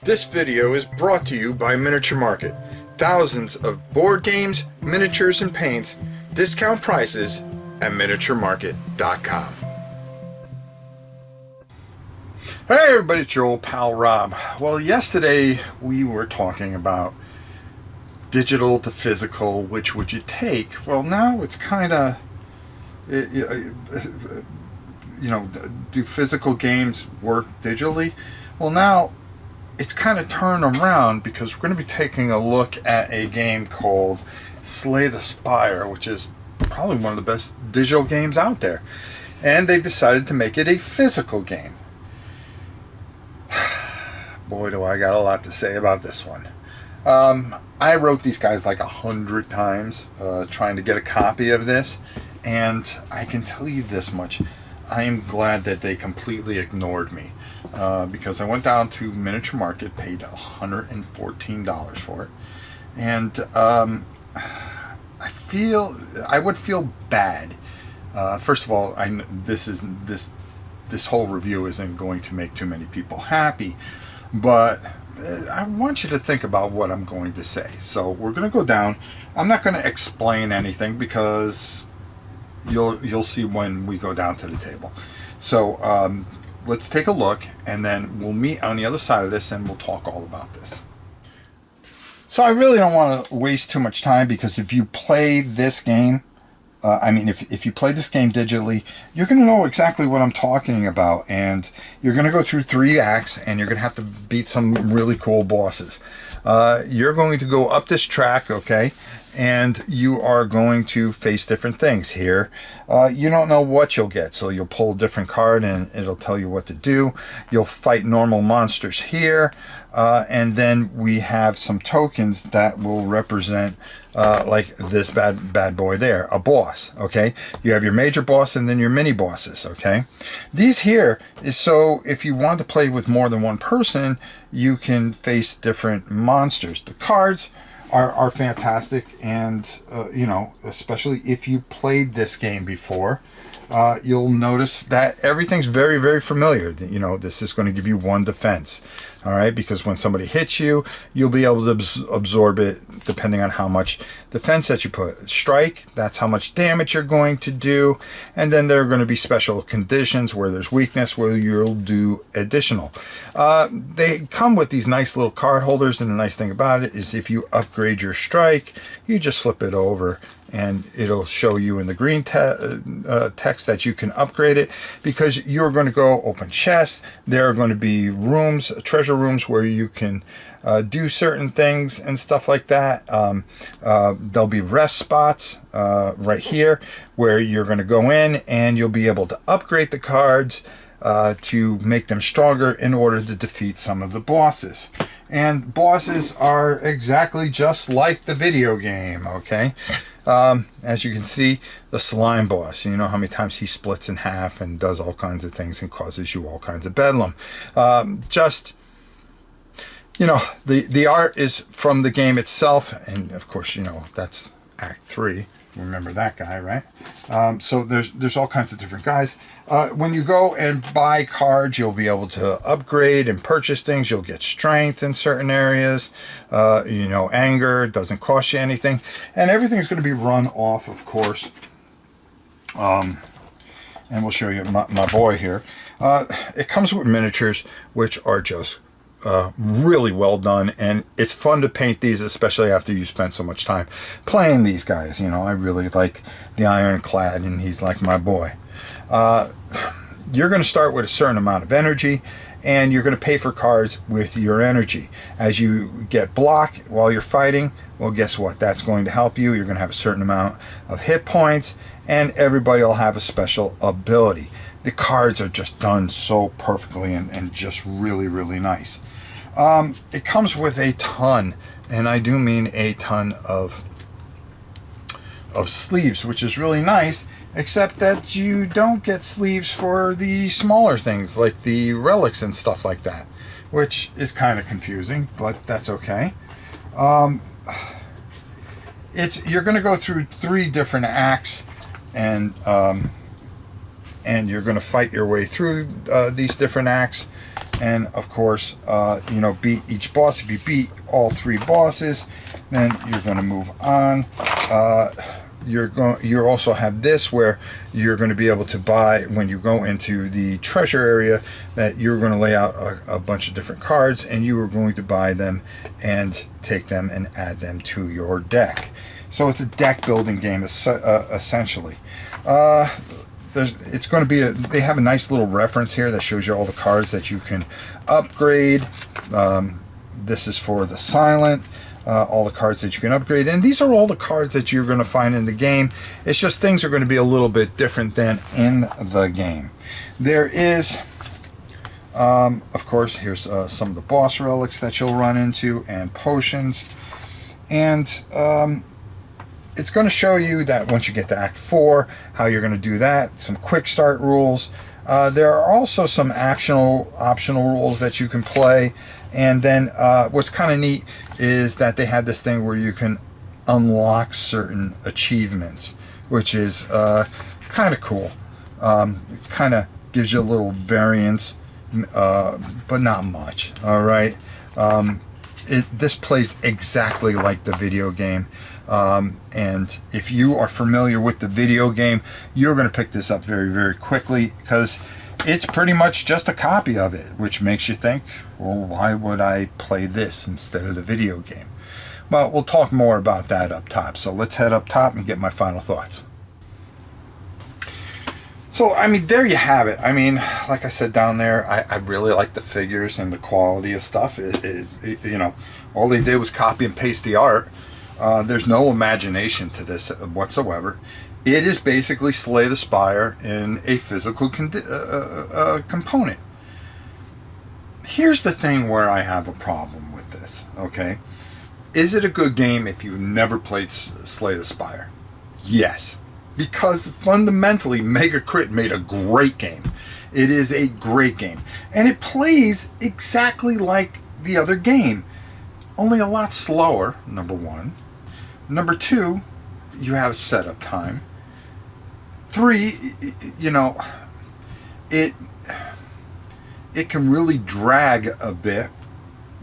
This video is brought to you by Miniature Market. Thousands of board games, miniatures, and paints, discount prices at miniaturemarket.com. Hey everybody, it's your old pal Rob. Well, yesterday we were talking about digital to physical, which would you take? Well, now it's kind of, do physical games work digitally? Well, now it's kind of turned around because we're going to be taking a look at a game called Slay the Spire, which is probably one of the best digital games out there. And they decided to make it a physical game. Boy, do I got a lot to say about this one. I wrote these guys like 100 times trying to get a copy of this, and I can tell you this much. I am glad that they completely ignored me because I went down to Miniature Market, paid $114 for it, and I would feel bad. First of all, this whole review isn't going to make too many people happy, but I want you to think about what I'm going to say. So we're going to go down. I'm not going to explain anything because you'll see when we go down to the table. So let's take a look, and then we'll meet on the other side of this and we'll talk all about this. So I really don't want to waste too much time, because if you play this game, if you play this game digitally, you're going to know exactly what I'm talking about, and you're going to go through 3 acts, and you're going to have to beat some really cool bosses. You're going to go up this track, okay, and you are going to face different things here. You don't know what you'll get, so you'll pull a different card and it'll tell you what to do. You'll fight normal monsters here, and then we have some tokens that will represent like this bad boy there, a boss. Okay, you have your major boss and then your mini bosses. Okay, these here is so if you want to play with more than one person, you can face different monsters. The cards are fantastic, and especially if you played this game before, you'll notice that everything's very, very familiar. This is going to give you 1 defense. All right, because when somebody hits you, you'll be able to absorb it depending on how much defense that you put. Strike, that's how much damage you're going to do. And then there are going to be special conditions where there's weakness, where you'll do additional. They come with these nice little card holders, and the nice thing about it is if you upgrade your strike, you just flip it over and it'll show you in the green text that you can upgrade it, because you're going to go open chests. There are going to be rooms, treasure rooms, where you can do certain things and stuff like that. There'll be rest spots right here where you're going to go in and you'll be able to upgrade the cards to make them stronger in order to defeat some of the bosses. And bosses are exactly just like the video game, okay? As you can see, the slime boss, you know how many times he splits in half and does all kinds of things and causes you all kinds of bedlam. The art is from the game itself, and of course, that's Act 3. Remember that guy, right? So there's all kinds of different guys. When you go and buy cards, you'll be able to upgrade and purchase things. You'll get strength in certain areas. Anger doesn't cost you anything, and everything's going to be run off, of course. And we'll show you my boy here. It comes with miniatures, which are just really well done, and it's fun to paint these, especially after you spend so much time playing these guys. I really like the Ironclad, and he's like my boy. You're going to start with a certain amount of energy, and you're going to pay for cards with your energy. As you get blocked while you're fighting, well, guess what? That's going to help you. You're going to have a certain amount of hit points, and everybody will have a special ability. The cards are just done so perfectly and just really, really nice. It comes with a ton, and I do mean a ton of sleeves, which is really nice, except that you don't get sleeves for the smaller things like the relics and stuff like that, which is kind of confusing, but that's okay. You're going to go through 3 different acts, and you're going to fight your way through these different acts. and of course, you know, beat each boss. If you beat all 3 bosses, then you're going to move on. You also have this where you're going to be able to buy, when you go into the treasure area, that you're going to lay out a bunch of different cards, and you are going to buy them and take them and add them to your deck. So it's a deck building game, essentially. It's going to be they have a nice little reference here that shows you all the cards that you can upgrade. This is for the silent. All the cards that you can upgrade, and these are all the cards that you're going to find in the game. It's just things are going to be a little bit different than in the game. There is, of course, here's some of the boss relics that you'll run into, and potions, and it's going to show you that once you get to Act 4, how you're going to do that, some quick start rules. There are also some optional rules that you can play. And then what's kind of neat is that they had this thing where you can unlock certain achievements, which is kind of cool. Kind of gives you a little variance, but not much. All right. This plays exactly like the video game. And if you are familiar with the video game, you're going to pick this up very, very quickly, because it's pretty much just a copy of it, which makes you think, well, why would I play this instead of the video game? Well, we'll talk more about that up top. So let's head up top and get my final thoughts. So, I mean, there you have it. I mean, like I said down there, I really like the figures and the quality of stuff. You know, all they did was copy and paste the art. There's no imagination to this whatsoever. It is basically Slay the Spire in a physical component. Here's the thing where I have a problem with this, okay? Is it a good game if you've never played Slay the Spire? Yes. Because fundamentally, Mega Crit made a great game. It is a great game. And it plays exactly like the other game, only a lot slower, number one. Number two, you have setup time. 3, you know, it can really drag a bit,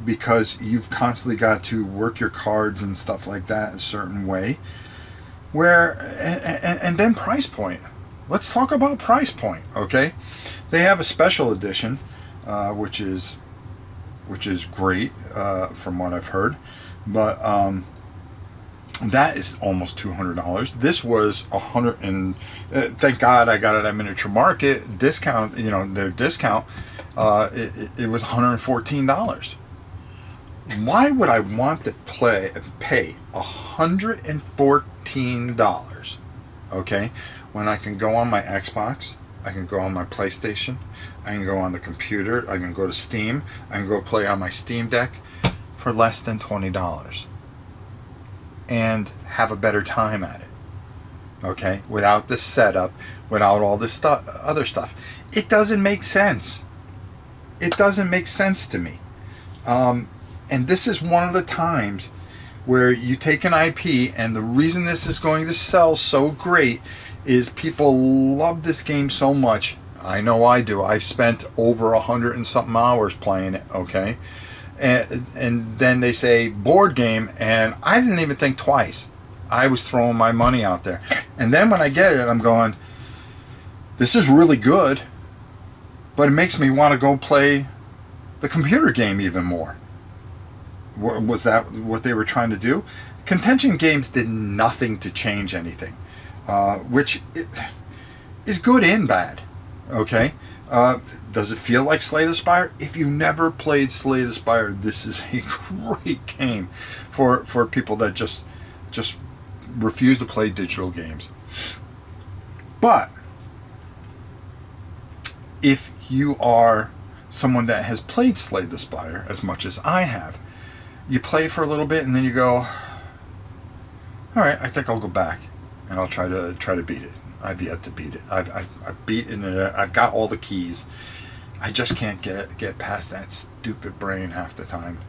because you've constantly got to work your cards and stuff like that a certain way. And then price point. Let's talk about price point, okay? They have a special edition, which is great from what I've heard, but that is almost $200. This was $100, and thank God I got it at Miniature Market discount. You know, their discount. It was $114. Why would I want to pay $114? Okay, when I can go on my Xbox, I can go on my PlayStation, I can go on the computer, I can go to Steam, I can go play on my Steam Deck for less than $20. And have a better time at it, okay? Without the setup, without all this other stuff. It doesn't make sense. It doesn't make sense to me. And this is one of the times where you take an IP, and the reason this is going to sell so great is people love this game so much. I know I do. I've spent over 100 and something hours playing it, okay? And then they say board game, and I didn't even think twice. I was throwing my money out there. And then when I get it, I'm going, this is really good, but it makes me want to go play the computer game even more. Was that what they were trying to do? Contention games did nothing to change anything, which is good and bad, okay? Does it feel like Slay the Spire? If you never played Slay the Spire, this is a great game for people that just refuse to play digital games. But if you are someone that has played Slay the Spire as much as I have, you play for a little bit and then you go, all right, I think I'll go back and I'll try to beat it. I've yet to beat it. I've beaten it. I've got all the keys. I just can't get past that stupid brain half the time.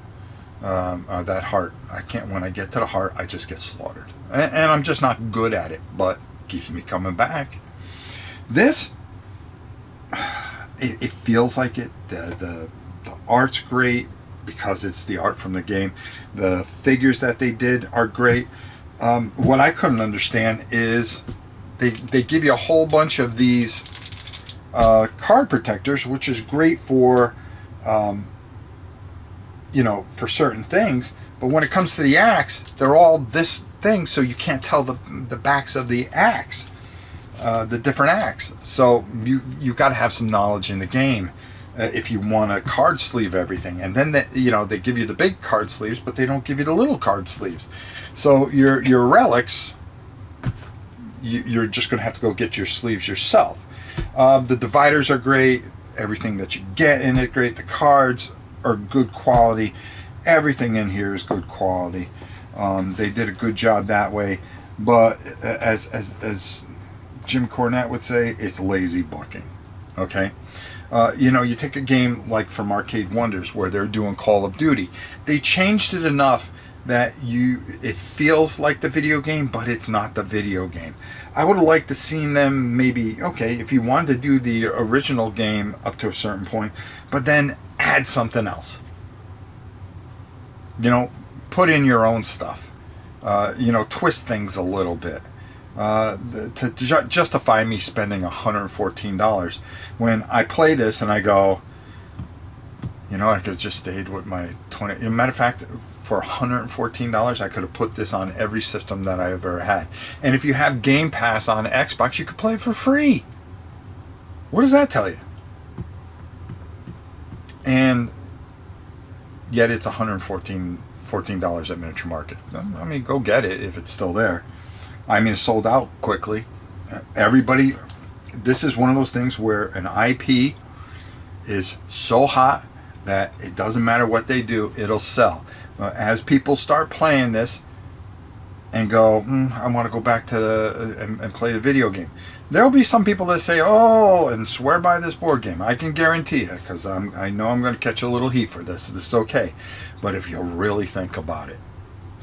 That heart. I can't. When I get to the heart, I just get slaughtered. And I'm just not good at it, but keeps me coming back. This, it feels like it. The The art's great because it's the art from the game. The figures that they did are great. What I couldn't understand is they give you a whole bunch of these card protectors, which is great for for certain things. But when it comes to the axe, they're all this thing, so you can't tell the backs of the axe, the different axe. So you got to have some knowledge in the game if you want to card sleeve everything. And then they give you the big card sleeves, but they don't give you the little card sleeves. So your relics, you're just going to have to go get your sleeves yourself. The dividers are great. Everything that you get in it, great. The cards are good quality. Everything in here is good quality. They did a good job that way. But as Jim Cornette would say, it's lazy booking. Okay? You take a game like from Arcade Wonders where they're doing Call of Duty. They changed it enough that it feels like the video game, but it's not the video game. I would have liked to seen them maybe, okay, if you wanted to do the original game up to a certain point, but then add something else. Put in your own stuff. Twist things a little bit. To justify me spending $114 when I play this and I go, I could have just stayed with my 20. As a matter of fact, for $114, I could have put this on every system that I've ever had. And if you have Game Pass on Xbox, you could play it for free. What does that tell you? And yet it's $114 at Miniature Market. I mean, go get it if it's still there. I mean, it's sold out quickly. Everybody, this is one of those things where an IP is so hot that it doesn't matter what they do, it'll sell. As people start playing this and go, I want to go back to and play the video game, there'll be some people that say, and swear by this board game. I can guarantee it, because I know I'm going to catch a little heat for this. This is okay. But if you really think about it,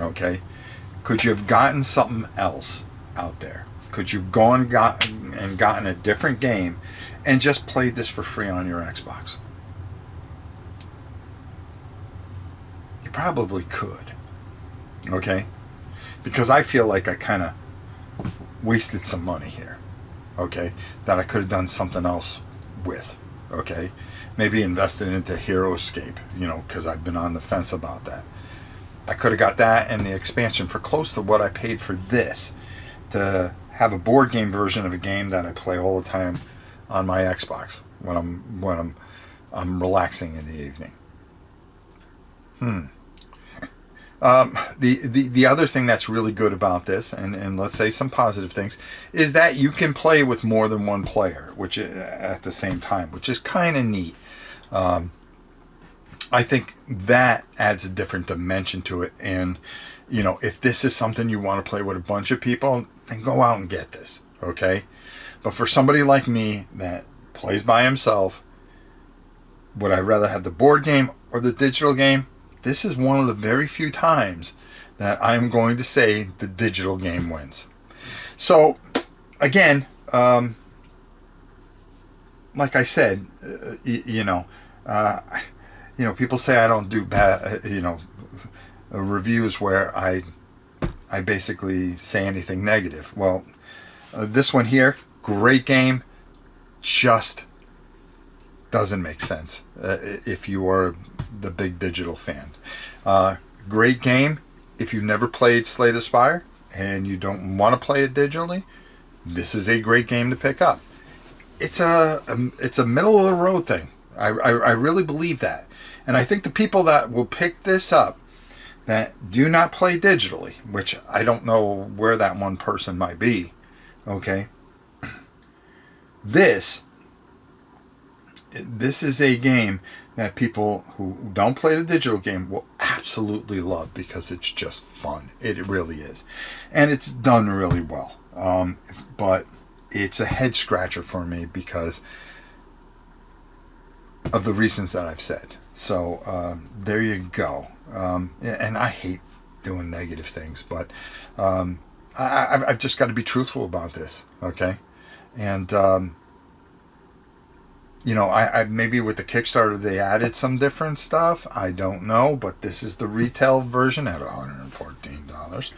okay, could you have gotten something else out there? Could you have gotten a different game and just played this for free on your Xbox? You probably could. Okay? Because I feel like I kind of wasted some money here. Okay? That I could have done something else with. Okay? Maybe invested into Hero Escape, because I've been on the fence about that. I could have got that and the expansion for close to what I paid for this to have a board game version of a game that I play all the time on my Xbox when I'm relaxing in the evening. The other thing that's really good about this, and let's say some positive things, is that you can play with more than one player, which at the same time, which is kind of neat. I think that adds a different dimension to it. And, if this is something you want to play with a bunch of people, then go out and get this, okay? But for somebody like me that plays by himself, would I rather have the board game or the digital game? This is one of the very few times that I'm going to say the digital game wins. So, again, like I said, people say I don't do bad, reviews where I basically say anything negative. Well, this one here, great game, just doesn't make sense if you are the big digital fan. Great game if you've never played Slay the Spire and you don't want to play it digitally. This is a great game to pick up. It's a middle of the road thing. I really believe that. And I think the people that will pick this up that do not play digitally, which I don't know where that one person might be, okay? This is a game that people who don't play the digital game will absolutely love because it's just fun. It really is. And it's done really well. But it's a head scratcher for me because of the reasons that I've said. So there you go. And I hate doing negative things, but I've just got to be truthful about this, okay? And You know, I maybe with the Kickstarter they added some different stuff. I don't know, but this is the retail version at $114.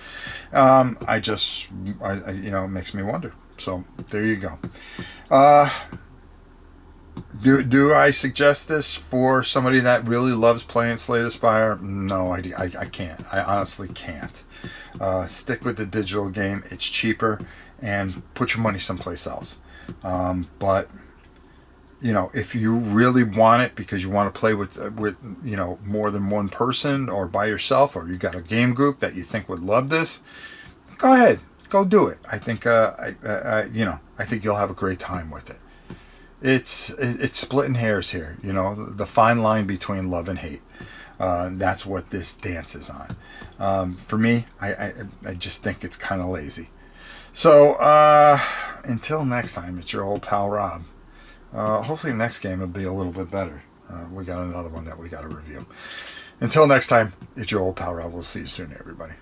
You know, it makes me wonder. So there you go. Do I suggest this for somebody that really loves playing Slay the Spire? No, I can't. I honestly can't. Stick with the digital game. It's cheaper, and put your money someplace else. But you know, if you really want it because you want to play with you know, more than one person or by yourself, or you got a game group that you think would love this, go ahead, go do it. I think you know, I think you'll have a great time with it. It's splitting hairs here, you know, the fine line between love and hate. That's what this dance is on. For me, I just think it's kind of lazy. So until next time, it's your old pal Rob. Hopefully the next game will be a little bit better. We got another one that we got to review. Until next time, it's your old pal Rob. We'll see you soon, everybody.